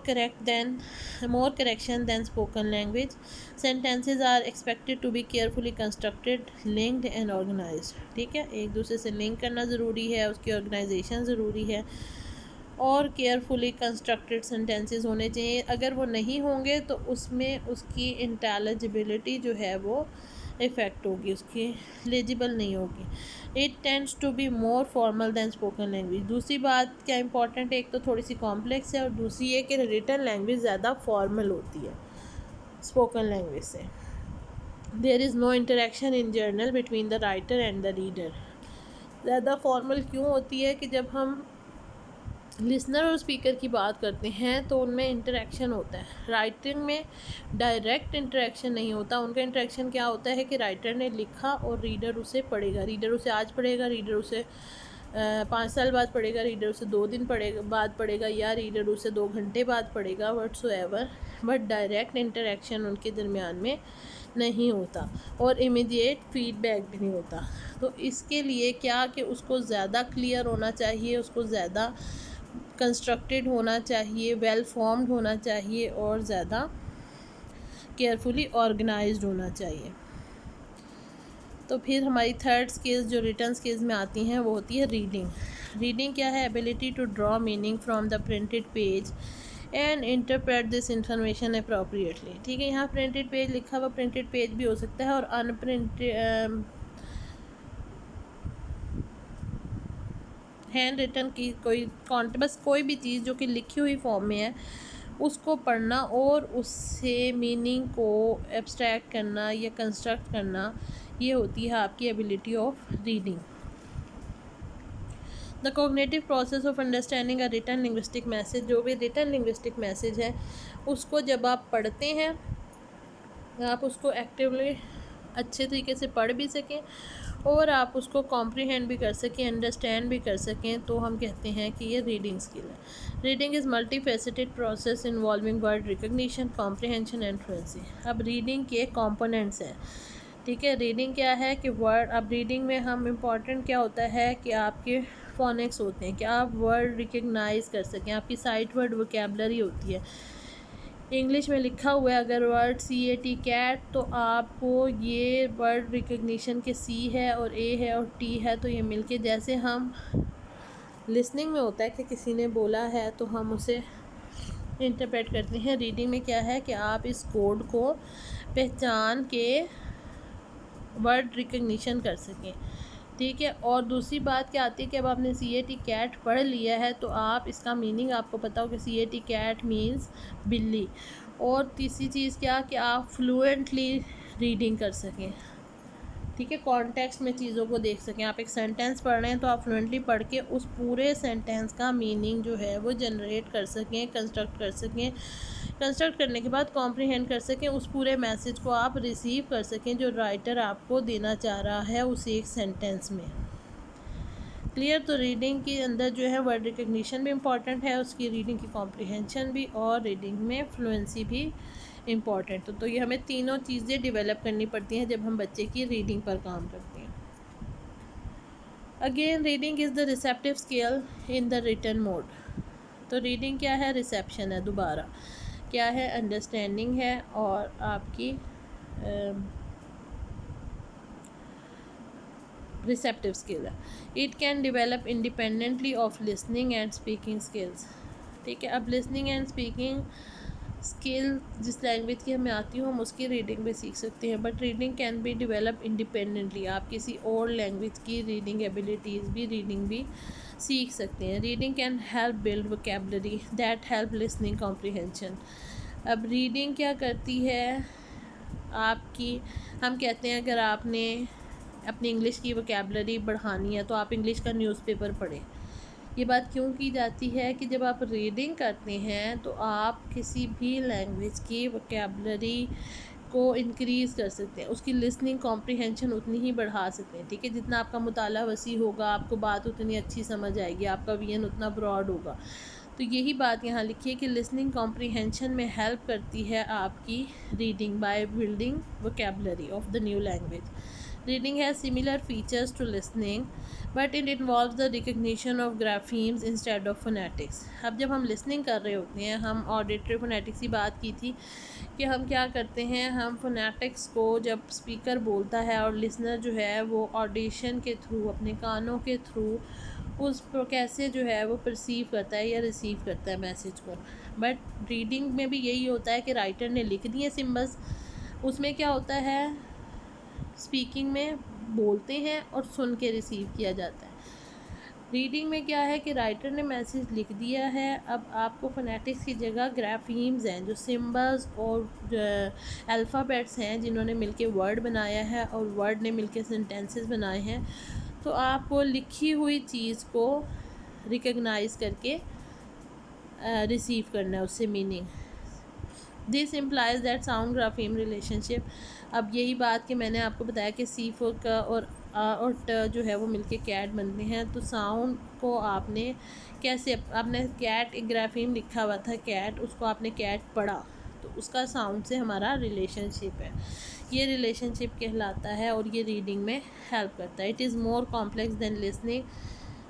correction than spoken language. Sentences are expected to be carefully constructed, linked and organized. ठीक है, एक दूसरे से लिंक करना ज़रूरी है, उसकी ऑर्गेनाइजेशन ज़रूरी है और केयरफुली कंस्ट्रक्टेड सेंटेंसेस होने चाहिए। अगर वो नहीं होंगे तो उसमें उसकी इंटेलिजिबिलिटी जो है वो इफ़ेक्ट होगी, उसकी लेजिबल नहीं होगी। It tends to be more formal than spoken language. दूसरी बात क्या इंपॉर्टेंट है, एक तो थोड़ी सी कॉम्प्लेक्स है और दूसरी ये कि रिटन लैंग्वेज ज़्यादा फॉर्मल होती है स्पोकन लैंग्वेज से। There is no interaction in general between the writer and the reader. ज़्यादा फॉर्मल क्यों होती है कि जब हम लिसनर और स्पीकर की बात करते हैं तो उनमें इंटरेक्शन होता है। राइटिंग में डायरेक्ट इंटरेक्शन नहीं होता। उनका इंटरेक्शन क्या होता है कि राइटर ने लिखा और रीडर उसे पढ़ेगा। रीडर उसे आज पढ़ेगा, रीडर उसे 5 साल बाद पढ़ेगा, रीडर उसे 2 दिन बाद पढ़ेगा, या रीडर उसे 2 घंटे बाद पढ़ेगा, व्हाटसोएवर। बट डायरेक्ट इंटरेक्शन उनके दरमियान में नहीं होता और इमीडिएट फीडबैक भी नहीं होता। तो इसके लिए क्या कि उसको ज़्यादा क्लियर होना चाहिए, उसको ज़्यादा कंस्ट्रक्टेड होना चाहिए, वेल फॉर्म्ड होना चाहिए और ज़्यादा केयरफुली ऑर्गेनाइज्ड होना चाहिए। तो फिर हमारी थर्ड स्किल्स जो रिटन स्किल्स में आती हैं वो होती है रीडिंग। रीडिंग क्या है? Ability to draw meaning from the printed page and interpret this information appropriately. ठीक है, यहाँ प्रिंटेड पेज लिखा हुआ प्रिंटेड पेज भी हो सकता है और हैंड रिटन की कोई बस कोई भी चीज़ जो कि लिखी हुई फॉर्म में है उसको पढ़ना और उससे मीनिंग को एब्स्ट्रैक्ट करना या कंस्ट्रक्ट करना, ये होती है आपकी ability of reading. The cognitive process of understanding a written linguistic message, जो भी रिटन लिंग्विस्टिक मैसेज है उसको जब आप पढ़ते हैं, आप उसको एक्टिवली अच्छे तरीके से पढ़ भी सकें और आप उसको कॉम्प्रीहेंड भी कर सकें, अंडरस्टैंड भी कर सकें, तो हम कहते हैं कि ये रीडिंग स्किल है। Reading is multi faceted process involving word recognition, comprehension and fluency. अब रीडिंग के कंपोनेंट्स हैं, ठीक है। रीडिंग क्या है कि वर्ड, अब रीडिंग में हम इम्पॉर्टेंट क्या होता है कि आपके फोनिक्स होते हैं कि आप वर्ड रिकग्नाइज कर सकें, आपकी साइट वर्ड वोकेबलरी होती है। इंग्लिश में लिखा हुआ है अगर वर्ड CAT कैट, तो आपको ये वर्ड रिकग्निशन के C है और A है और T है, तो ये मिलके, जैसे हम लिसनिंग में होता है कि किसी ने बोला है तो हम उसे इंटरप्रेट करते हैं, रीडिंग में क्या है कि आप इस कोड को पहचान के वर्ड रिकग्निशन कर सकें, ठीक है। और दूसरी बात क्या आती है कि अब आपने CAT कैट पढ़ लिया है तो आप इसका मीनिंग आपको पता हो कि CAT कैट मीन्स बिल्ली। और तीसरी चीज़ क्या कि आप फ्लुएंटली रीडिंग कर सकें, ठीक है, कॉन्टेक्स्ट में चीज़ों को देख सकें। आप एक सेंटेंस पढ़ रहे हैं तो आप फ्लुएंटली पढ़ के उस पूरे सेंटेंस का मीनिंग जो है वो जनरेट कर सकें, कंस्ट्रक्ट कर सकें, कंस्ट्रक्ट करने के बाद कॉम्प्रीहेंड कर सकें, उस पूरे मैसेज को आप रिसीव कर सकें जो राइटर आपको देना चाह रहा है उस एक सेंटेंस में। क्लियर। तो रीडिंग के अंदर जो है वर्ड रिकग्निशन भी इम्पॉर्टेंट है, उसकी रीडिंग की कॉम्प्रीहेंशन भी, और रीडिंग में फ्लुएंसी भी इम्पॉर्टेंट। तो ये हमें तीनों चीज़ें डेवलप करनी पड़ती हैं जब हम बच्चे की रीडिंग पर काम करते हैं। Again reading is the receptive skill in the written mode. तो रीडिंग क्या है? रिसेप्शन है। दोबारा क्या है? अंडरस्टैंडिंग है और आपकी रिसेप्टिव स्किल है। It can develop independently of listening and speaking skills, ठीक है। अब लिसनिंग एंड स्पीकिंग स्किल जिस लैंग्वेज की हमें आती हो हम उसकी रीडिंग भी सीख सकते हैं, but reading can be develop independently. आप किसी और लैंग्वेज की रीडिंग एबिलिटीज़ भी, रीडिंग भी सीख सकते हैं। Reading can help build vocabulary that help listening comprehension. अब रीडिंग क्या करती है आपकी, हम कहते हैं अगर आपने अपनी इंग्लिश की वोकेबलरी बढ़ानी है तो आप इंग्लिश का न्यूज़पेपर पढ़ें। ये बात क्यों की जाती है कि जब आप रीडिंग करते हैं तो आप किसी भी लैंग्वेज की वोकेबलरी को इंक्रीज़ कर सकते हैं, उसकी लिसनिंग कॉम्प्रीहेंशन उतनी ही बढ़ा सकते हैं, ठीक है। जितना आपका मुताला वसी होगा आपको बात उतनी अच्छी समझ आएगी, आपका विजन उतना ब्रॉड होगा। तो यही बात यहाँ लिखी है कि लिसनिंग कॉम्प्रीहेंशन में हेल्प करती है आपकी reading by building vocabulary of the new language. Reading has similar features to listening, but it involves the recognition of graphemes instead of phonetics. अब जब हम listening कर रहे होते हैं, हम auditory phonetics की बात की थी कि हम क्या करते हैं, हम phonetics को जब speaker बोलता है और listener जो है वो audition के थ्रू, अपने कानों के थ्रू उस पर कैसे जो है वो परसीव करता है या रिसीव करता है मैसेज को। बट रीडिंग में भी यही होता है कि राइटर ने लिख दिए सिम्बल्स, उसमें क्या होता है, स्पीकिंग में बोलते हैं और सुन के रिसीव किया जाता है। रीडिंग में क्या है कि राइटर ने मैसेज लिख दिया है, अब आपको फोनेटिक्स की जगह ग्राफीम्स हैं जो सिम्बल्स और अल्फ़ाबेट्स हैं जिन्होंने मिलके वर्ड बनाया है और वर्ड ने मिलके सेंटेंसेस बनाए हैं, तो आपको लिखी हुई चीज़ को रिकग्नाइज करके रिसीव करना है, उससे meaning. This implies that sound grapheme relationship. अब यही बात कि मैंने आपको बताया कि C4 का और ट जो है वो मिलके कैट बनते हैं, तो साउंड को आपने कैसे, आपने कैट एक ग्राफीम लिखा हुआ था कैट, उसको आपने कैट पढ़ा तो उसका साउंड से हमारा रिलेशनशिप है, ये रिलेशनशिप कहलाता है और ये रीडिंग में हेल्प करता है। It is more complex than listening.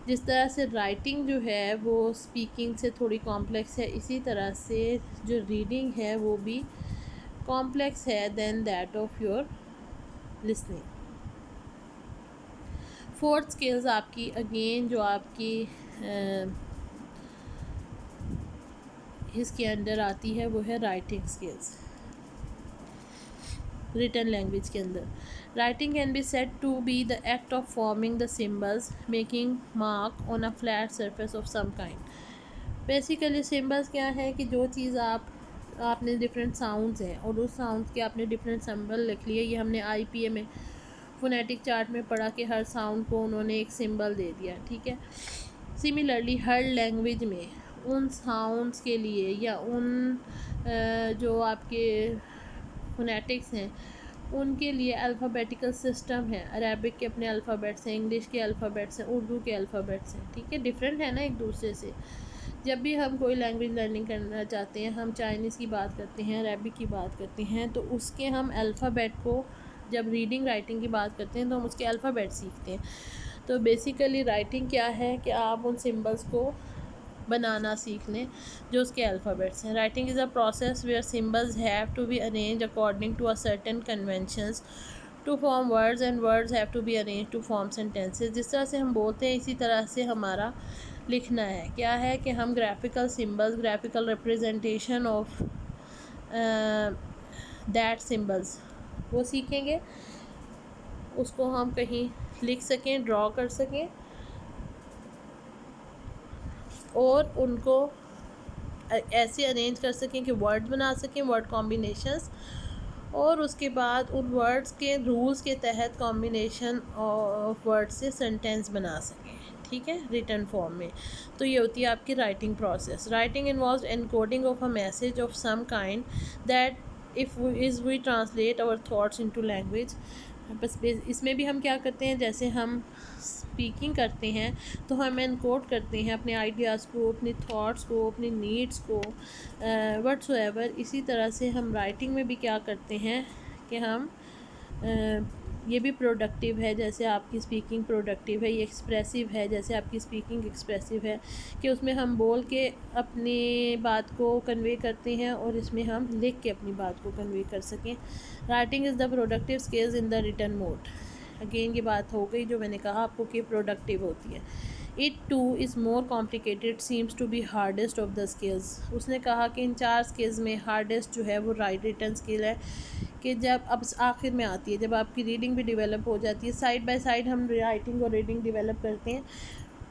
जिस तरह से राइटिंग जो है वो स्पीकिंग से थोड़ी कॉम्प्लेक्स है, इसी तरह से जो रीडिंग है वो भी कॉम्प्लेक्स है than that of your listening. Fourth skills आपकी अगेन जो आपकी इसके अंडर आती है वो है राइटिंग स्किल्स। रिटन लैंग्वेज के अंदर। Writing can be said to be the act of forming the symbols, making mark on a flat surface of some kind. Basically symbols क्या है कि जो चीज़ आपने डिफरेंट साउंड्स हैं और उस साउंड्स के आपने डिफरेंट सिंबल लिख लिए। ये हमने IPA में फोनेटिक चार्ट में पढ़ा कि हर साउंड को उन्होंने एक सिंबल दे दिया, ठीक है। सिमिलरली हर लैंग्वेज में उन साउंड्स के लिए या उन जो आपके फोनेटिक्स हैं उनके लिए अल्फ़ाबेटिकल सिस्टम है। अरेबिक के अपने अल्फ़ाबेट्स हैं, इंग्लिश के अल्फ़ाबेट्स हैं, उर्दू के अल्फ़ाबेट्स हैं, ठीक है। डिफरेंट है ना एक दूसरे से। जब भी हम कोई लैंग्वेज लर्निंग करना चाहते हैं, हम चाइनीज़ की बात करते हैं, अरेबिक की बात करते हैं, तो उसके हम अल्फ़ाबेट को, जब रीडिंग राइटिंग की बात करते हैं तो हम उसके अल्फ़ाबेट सीखते हैं। तो बेसिकली राइटिंग क्या है कि आप उन सिंबल्स को बनाना सीख लें जो उसके अल्फ़ाबेट्स हैं। Writing is a process where symbols have to be arrange according to a certain conventions to form words and words have to be arrange to form sentences. जिस तरह से हम बोलते हैं इसी तरह से हमारा लिखना है। क्या है कि हम graphical symbols, graphical representation of that symbols वो सीखेंगे, उसको हम कहीं लिख सकें, ड्रॉ कर सकें और उनको ऐसे अरेंज कर सकें कि वर्ड बना सकें, वर्ड कॉम्बिनेशंस, और उसके बाद उन वर्ड्स के रूल्स के तहत कॉम्बिनेशन ऑफ वर्ड से सेंटेंस बना सकें, ठीक है, रिटन फॉर्म में। तो ये होती है आपकी writing process. Writing involves encoding of a message of some kind that if we translate our thoughts into language. बस इसमें भी हम क्या करते हैं, जैसे हम स्पीकिंग करते हैं तो हम एनकोड करते हैं अपने आइडियाज़ को, अपने थॉट्स को, अपनी नीड्स को, व्हाट्सोएवर। इसी तरह से हम राइटिंग में भी क्या करते हैं कि हम ये भी प्रोडक्टिव है, जैसे आपकी स्पीकिंग प्रोडक्टिव है, ये एक्सप्रेसिव है जैसे आपकी स्पीकिंग एक्सप्रेसिव है, कि उसमें हम बोल के अपनी बात को कन्वे करते हैं और इसमें हम लिख के अपनी बात को कन्वे कर सकें। Writing is the productive skills in the written mode. Again ये बात हो गई जो मैंने कहा आपको कि प्रोडक्टिव होती है। It too is more complicated seems to be hardest of the skills. उसने कहा कि इन 4 स्किल्स में हार्डेस्ट जो है वो रिटन स्किल है, कि जब अब आखिर में आती है, जब आपकी रीडिंग भी डेवलप हो जाती है, साइड बाय साइड हम राइटिंग और रीडिंग डेवलप करते हैं,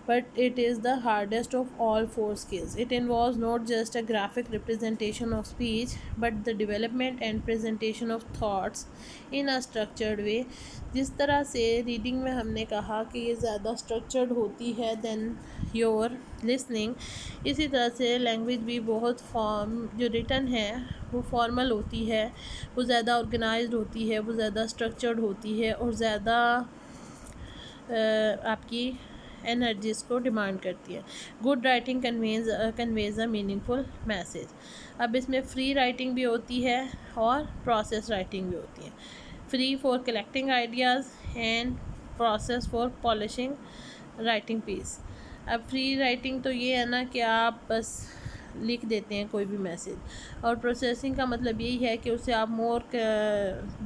but it is the hardest of all 4 skills. It involves not just a graphic representation of speech but the development and presentation of thoughts in a structured way. जिस तरह से reading में हमने कहा कि ये ज़्यादा स्ट्रक्चर्ड होती है दैन योर लिसनिंग, इसी तरह से लैंग्वेज भी बहुत फॉर्म जो रिटन है वो फॉर्मल होती है, वो ज़्यादा ऑर्गेनाइज्ड होती है, वो ज़्यादा स्ट्रक्चर्ड होती है और ज़्यादा आपकी एनर्जीज़ को डिमांड करती है। Good writing conveys a meaningful message. अब इसमें फ्री राइटिंग भी होती है और प्रोसेस राइटिंग भी होती है। Free for collecting ideas and process for polishing writing piece. अब फ्री राइटिंग तो ये है ना कि आप बस लिख देते हैं कोई भी मैसेज, और प्रोसेसिंग का मतलब यही है कि उसे आप मोर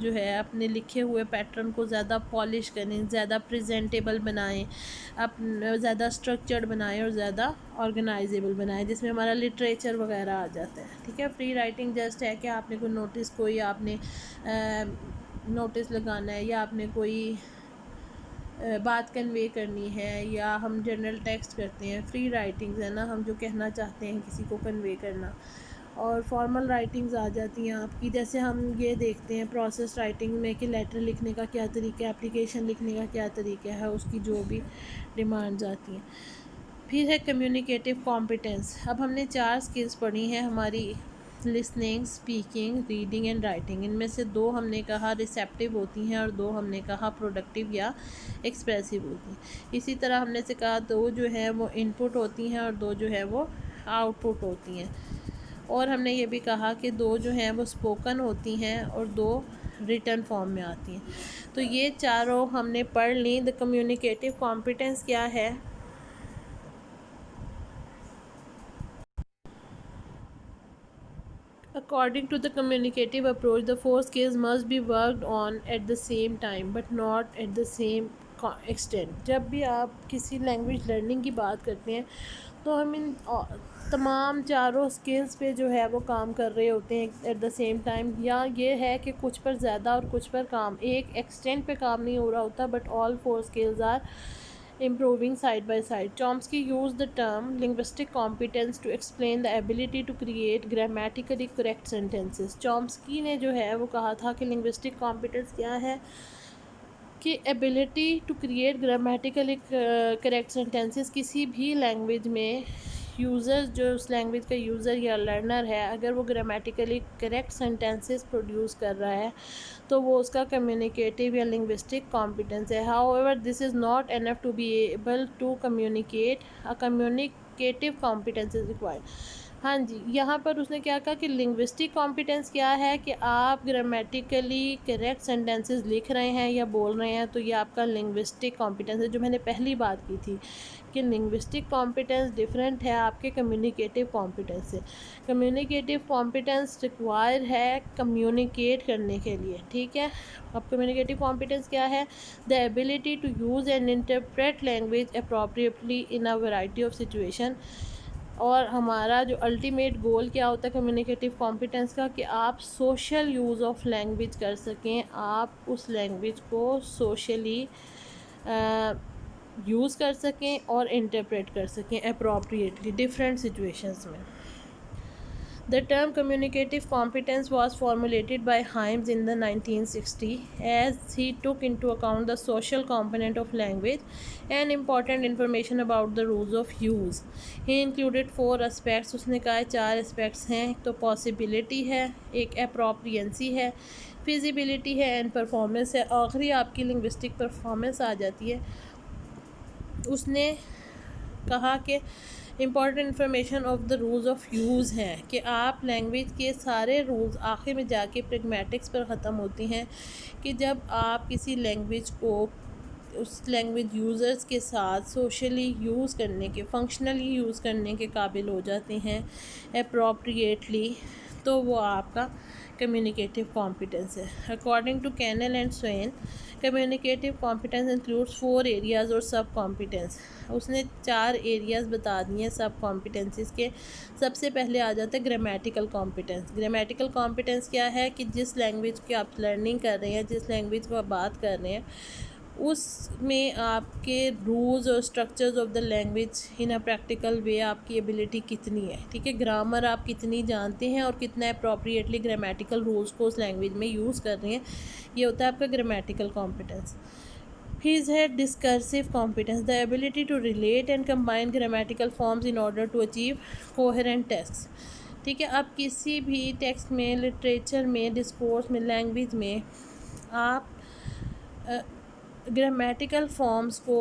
जो है अपने लिखे हुए पैटर्न को ज़्यादा पॉलिश करें, ज़्यादा प्रेजेंटेबल बनाएं, आप ज़्यादा स्ट्रक्चर्ड बनाएं और ज़्यादा ऑर्गेनाइजेबल बनाएं, जिसमें हमारा लिटरेचर वगैरह आ जाता है, ठीक है। फ्री राइटिंग जस्ट है कि आपने कोई नोटिस, कोई आपने नोटिस लगाना है या आपने कोई बात कन्वे करनी है या हम जनरल टेक्स्ट करते हैं, फ्री राइटिंग्स है ना, हम जो कहना चाहते हैं किसी को कन्वे करना। और फॉर्मल राइटिंग्स आ जाती हैं आपकी, जैसे हम ये देखते हैं प्रोसेस राइटिंग में कि लेटर लिखने का क्या तरीका है, एप्लीकेशन लिखने का क्या तरीका है, उसकी जो भी डिमांड्स आती हैं। फिर है कम्युनिकेटिव कॉम्पिटेंस। अब हमने 4 स्किल्स पढ़ी हैं हमारी, listening, speaking, reading and writing. इनमें से 2 हमने कहा रिसेप्टिव होती हैं और 2 हमने कहा प्रोडक्टिव या एक्सप्रेसिव होती हैं। इसी तरह हमने से कहा 2 जो है वो इनपुट होती हैं और 2 जो है वो आउटपुट होती हैं। और हमने ये भी कहा कि 2 जो हैं वो स्पोकन होती हैं और 2 रिटन फॉर्म में आती हैं। तो ये चारों हमने पढ़ ली। द कम्युनिकेटिव कॉम्पिटेंस क्या है? According to the communicative approach, the 4 skills must be worked on at the same time but not at the same extent. जब भी आप किसी लैंग्वेज लर्निंग की बात करते हैं तो हम इन तमाम चारों स्किल्स पे जो है वो काम कर रहे होते हैं एट द सेम टाइम, या ये है कि कुछ पर ज़्यादा और कुछ पर काम, एक एक्सटेंट पे काम नहीं हो रहा होता, but all four skills are improving side by side. Chomsky used the term linguistic competence to explain the ability to create grammatically correct sentences. Chomsky ने जो है वो कहा था कि linguistic competence क्या है, कि ability to create grammatically correct sentences. किसी भी लैंग्वेज में यूज़र, जो उस लैंग्वेज का यूज़र या लर्नर है, अगर वो ग्रामेटिकली करेक्ट सेंटेंसेस प्रोड्यूस कर रहा है तो वो उसका कम्युनिकेटिव या लिंग्विस्टिक कॉम्पिटेंस है। However this is not enough to be able to communicate, a communicative competence is required. हाँ जी, यहाँ पर उसने क्या कहा कि लिंग्विस्टिक कॉम्पिटेंस क्या है, कि आप ग्रामेटिकली करेक्ट सेंटेंसेस लिख रहे हैं या बोल रहे हैं, तो ये आपका लिंग्विस्टिक कॉम्पिटेंस है। जो मैंने पहली बात की थी कि लिंग्विस्टिक कॉम्पिटेंस डिफरेंट है आपके कम्युनिकेटिव कॉम्पिटेंस से। कम्युनिकेटिव कॉम्पिटेंस रिक्वायर है कम्युनिकेट करने के लिए, ठीक है। अब कम्युनिकेटिव कॉम्पिटेंस क्या है, the ability to use and interpret language appropriately in a variety of situation. और हमारा जो अल्टीमेट गोल क्या होता है कम्युनिकेटिव कॉम्पिटेंस का, कि आप सोशल यूज़ ऑफ लैंग्वेज कर सकें, आप उस लैंग्वेज को सोशली यूज़ कर सकें और इंटरप्रेट कर सकें अप्रोप्रिएटली डिफरेंट सिचुएशंस में। The term communicative competence was formulated by Hymes in the 1960s as he took into account the social component of language and important information about the rules of use. He included 4 aspects. उसने कहा 4 aspects हैं। तो possibility है, एक appropriacy है, feasibility है and performance है। आखिरी आपकी linguistic performance आ जाती है। उसने कहा कि important information of the rules of use हैं, कि आप लैंग्वेज के सारे रूल्स आखिर में जाके प्रैग्मेटिक्स पर ख़त्म होती हैं, कि जब आप किसी लैंग्वेज को उस लैंग्वेज यूज़र्स के साथ सोशली यूज़ करने के, फंक्शनली यूज़ करने के काबिल हो जाते हैं अप्रोप्रिएटली, तो वो आपका कम्युनिकेटिव कॉम्पिटेंस है। According to Canale and Swain, communicative competence includes 4 areas और सब कॉम्पिटेंस। उसने 4 एरियाज़ बता दिए हैं सब कॉम्पिटेंसीज़ के। सबसे पहले आ जाता है ग्रामेटिकल कॉम्पिटेंस। ग्रामेटिकल कॉम्पिटेंस क्या है, कि जिस लैंग्वेज की आप लर्निंग कर रहे हैं, जिस लैंग्वेज को आप बात कर रहे हैं, उसमें आपके रूल्स और structures of the language in a practical way आपकी एबिलिटी कितनी है, ठीक है। ग्रामर आप कितनी जानते हैं और कितना अप्रोप्रिएटली ग्रामेटिकल रूल्स को उस लैंग्वेज में यूज़ कर रहे हैं, ये होता है आपका grammatical competence. He's had discursive competence, the ability to relate and combine grammatical forms in order to achieve coherent texts, ठीक है। आप किसी भी टेक्स्ट में, लिटरेचर में, डिस्कोर्स में, लैंग्वेज में आप ग्रामेटिकल फॉर्म्स को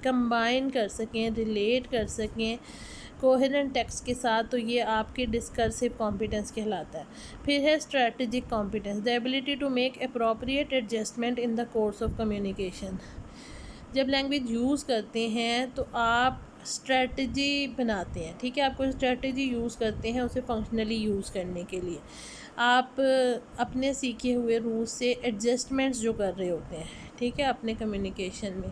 कंबाइन कर सकें, रिलेट कर सकें कोहेरेंट टेक्स्ट के साथ, तो ये आपकी डिस्कर्सिव कॉम्पिटेंस कहलाता है। फिर है strategic competence, the ability to make appropriate adjustment in the course of communication. जब लैंग्वेज यूज़ करते हैं तो आप स्ट्रेटजी बनाते हैं, ठीक है। आप कोई स्ट्रेटजी यूज़ करते हैं उसे फंक्शनली यूज़ करने के लिए। आप अपने सीखे हुए रूल्स से एडजस्टमेंट्स जो कर रहे होते हैं, ठीक है, अपने कम्युनिकेशन में,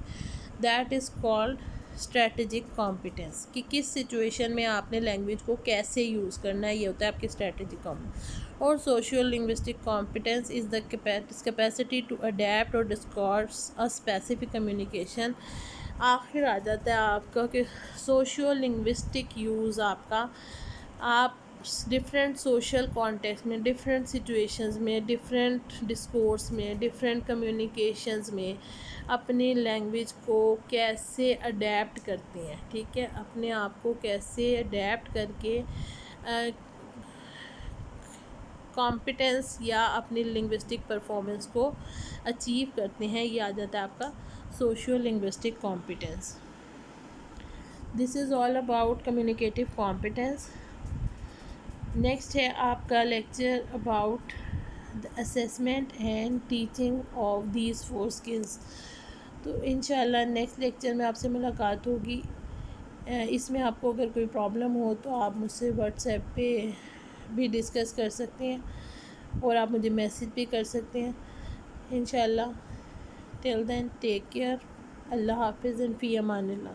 that is called strategic competence, कि किस सिचुएशन में आपने लैंग्वेज को कैसे यूज़ करना है, ये होता है आपकी स्ट्रेटजिक कॉम्पिटेंस। और sociolinguistic competence is the capacity to adapt और डिस्कोर्स अ स्पेसिफिक कम्युनिकेशन। आखिर आ जाता है आपका कि सोशियो लिंग्विस्टिक यूज़ आपका, आप डिफरेंट सोशल कॉन्टेक्स्ट में, डिफरेंट सिचुएशंस में, डिफरेंट डिस्कोर्स में, डिफरेंट कम्युनिकेशंस में अपनी लैंग्वेज को कैसे अडेप्ट करते हैं, ठीक है। अपने आप को कैसे अडेप्ट करके कॉम्पिटेंस या अपनी लिंग्विस्टिक परफॉर्मेंस को अचीव करते हैं, ये आ जाता है आपका socio linguistic competence. This is all about communicative competence. Next है आपका lecture about the assessment and teaching of these 4 skills. तो इंशाल्लाह नेक्स्ट लेक्चर में आपसे मुलाकात होगी। इसमें आपको अगर कोई प्रॉब्लम हो तो आप मुझसे व्हाट्सएप पे भी डिस्कस कर सकते हैं और आप मुझे मैसेज भी कर सकते हैं इंशाल्लाह। टिल देन टेक केयर, अल्लाह हाफिज़ एंड फ़ी अमानिल्लाह।